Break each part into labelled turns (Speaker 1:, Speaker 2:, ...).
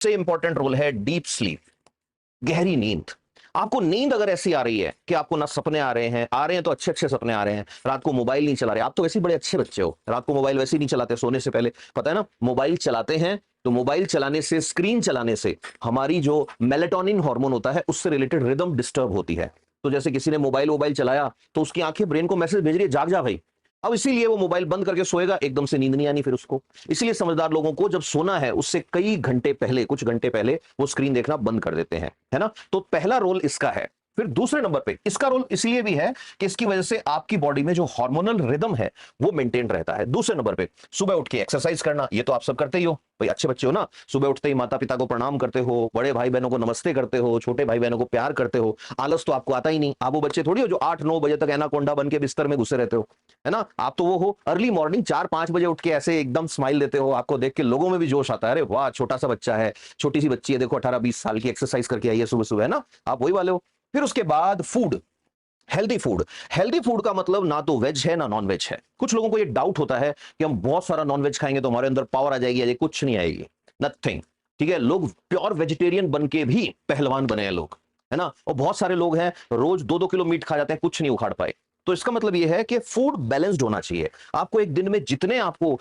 Speaker 1: सबसे important role है deep sleep, गहरी नींद। आपको नींद अगर ऐसी आ रही है कि आपको ना सपने आ रहे हैं तो अच्छे अच्छे सपने आ रहे हैं, रात को मोबाइल नहीं चला रहे, आप तो वैसे ही बड़े अच्छे बच्चे हो, रात को मोबाइल वैसे ही नहीं चलाते सोने से पहले, पता है ना, मोबाइल चलाते हैं तो मोबाइल चलाने से, स्क्रीन चलाने से हमारी जो मेलेटोनिन हार्मोन होता है उससे रिलेटेड रिदम डिस्टर्ब होती है। तो जैसे किसी ने मोबाइल चलाया तो उसकी आंखें ब्रेन को मैसेज भेज रही है, जाग जा भाई। अब इसीलिए वो मोबाइल बंद करके सोएगा, एकदम से नींद नहीं आनी फिर उसको। इसलिए समझदार लोगों को जब सोना है उससे कई घंटे पहले, कुछ घंटे पहले वो स्क्रीन देखना बंद कर देते हैं, है ना। तो पहला रोल इसका है। फिर दूसरे नंबर पे इसका रोल इसलिए भी है कि इसकी वजह से आपकी बॉडी में जो हार्मोनल रिदम है वो मेंटेन रहता है। दूसरे नंबर पे सुबह उठ के एक्सरसाइज करना, ये तो आप सब करते ही हो भाई, अच्छे बच्चे हो ना। सुबह उठते ही माता पिता को प्रणाम करते हो, बड़े भाई बहनों को नमस्ते करते हो, छोटे भाई बहनों को प्यार करते हो। आलस तो आपको आता ही नहीं, आप वो बच्चे थोड़ी हो जो 8-9 बजे तक एनाकोंडा बन के बिस्तर में घुसे रहते हो, है ना। आप तो वो हो अर्ली मॉर्निंग 4-5 बजे उठ के ऐसे एकदम स्माइल देते हो, आपको देख के लोगों में भी जोश आता है, अरे वाह छोटा सा बच्चा है, छोटी सी बच्ची है, देखो 18-20 साल की एक्सरसाइज करके आई है सुबह सुबह, है ना। आप वही वाले हो। फिर उसके बाद food, healthy food. Healthy food का मतलब ना तो वेज है ना नॉन वेज है। कुछ लोगों को ये डाउट होता है कि हम बहुत सारा नॉन वेज खाएंगे तो हमारे अंदर पावर आ जाएगी, कुछ नहीं आएगी, नथिंग। ठीक है, लोग प्योर वेजिटेरियन बन के भी पहलवान बने हैं लोग, है ना। और बहुत सारे लोग हैं रोज 2-2 किलो मीट खा जाते हैं, कुछ नहीं उखाड़ पाए। तो इसका मतलब यह है कि फूड बैलेंस्ड होना चाहिए। आपको एक दिन में जितने आपको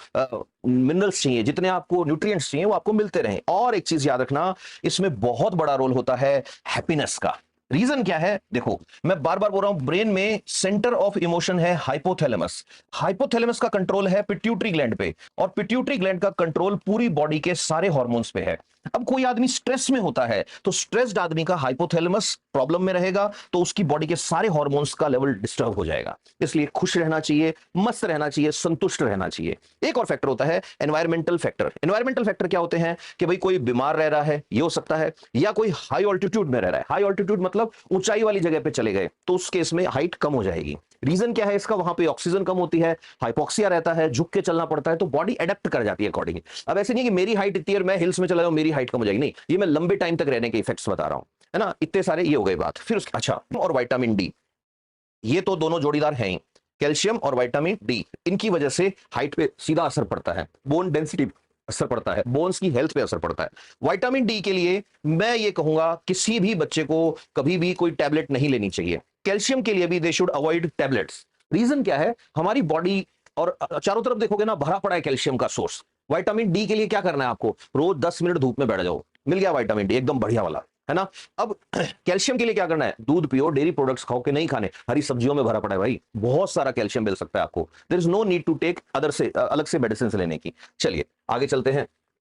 Speaker 1: मिनरल्स चाहिए, जितने आपको न्यूट्रिएंट्स चाहिए, वो आपको मिलते रहें। और एक चीज याद रखना, इसमें बहुत बड़ा रोल होता है हैप्पीनेस का। रीजन क्या है, देखो मैं बार बार बोल रहा हूं, ब्रेन में सेंटर ऑफ इमोशन है हाइपोथैलेमस। हाइपोथैलेमस का कंट्रोल है पिट्यूटरी ग्लैंड पे, और पिट्यूटरी ग्लैंड का कंट्रोल पूरी बॉडी के सारे हार्मोन्स पे है। अब कोई आदमी स्ट्रेस में होता है तो स्ट्रेस्ड आदमी का हाइपोथैलेमस प्रॉब्लम में रहेगा, तो उसकी बॉडी के सारे हार्मोन्स का लेवल डिस्टर्ब हो जाएगा। इसलिए खुश रहना चाहिए, मस्त रहना चाहिए, संतुष्ट रहना चाहिए। एक और फैक्टर होता है एनवायरमेंटल फैक्टर। एनवायरमेंटल फैक्टर क्या होते हैं कि भाई कोई बीमार रह रहा है, ये हो सकता है, या कोई हाई ऑल्टीट्यूड में रह रहा है। हाई ऑल्टीट्यूड मतलब ऊंचाई वाली जगह पे चले गए तो उस केस में हाइट कम हो जाएगी। रीजन क्या है इसका, वहां पे ऑक्सीजन कम होती है, हाइपोक्सिया रहता है, झुक के चलना पड़ता है, तो बॉडी अडेप्ट कर जाती है अकॉर्डिंगली। अब ऐसे नहीं कि मेरी हाइट इतनी है मैं हिल्स में चला जाऊं मेरी हाइट कम हो जाएगी, नहीं, ये मैं लंबे टाइम तक रहने के इफेक्ट्स बता रहा हूं, है ना। इतने सारे ये हो गए बात। फिर उसके अच्छा, और विटामिन डी, ये तो दोनों जोड़ीदार हैं ही। कैल्शियम और विटामिन डी, इनकी वजह से हाइट पे सीधा असर पड़ता है, बोन डेंसिटी असर पड़ता है, बोन्स की हेल्थ पे असर पड़ता है। विटामिन डी के लिए मैं ये कहूंगा किसी भी बच्चे को कभी भी कोई टैबलेट नहीं लेनी चाहिए। कैल्शियम के लिए भी they should avoid tablets. Reason क्या है, हमारी बॉडी और चारों तरफ देखोगे ना भरा पड़ा है कैल्शियम का सोर्स। विटामिन डी के लिए क्या करना है आपको, रोज 10 मिनट धूप में बैठ जाओ, मिल गया विटामिन डी एकदम बढ़िया वाला, है ना। अब कैल्शियम के लिए क्या करना है, दूध पियो, डेयरी प्रोडक्ट्स खाओ के नहीं खाने, हरी सब्जियों में भरा पड़ा है भाई, बहुत सारा कैल्शियम मिल सकता है आपको। There is no need to take other से अलग से मेडिसिन लेने की। चलिए आगे चलते हैं।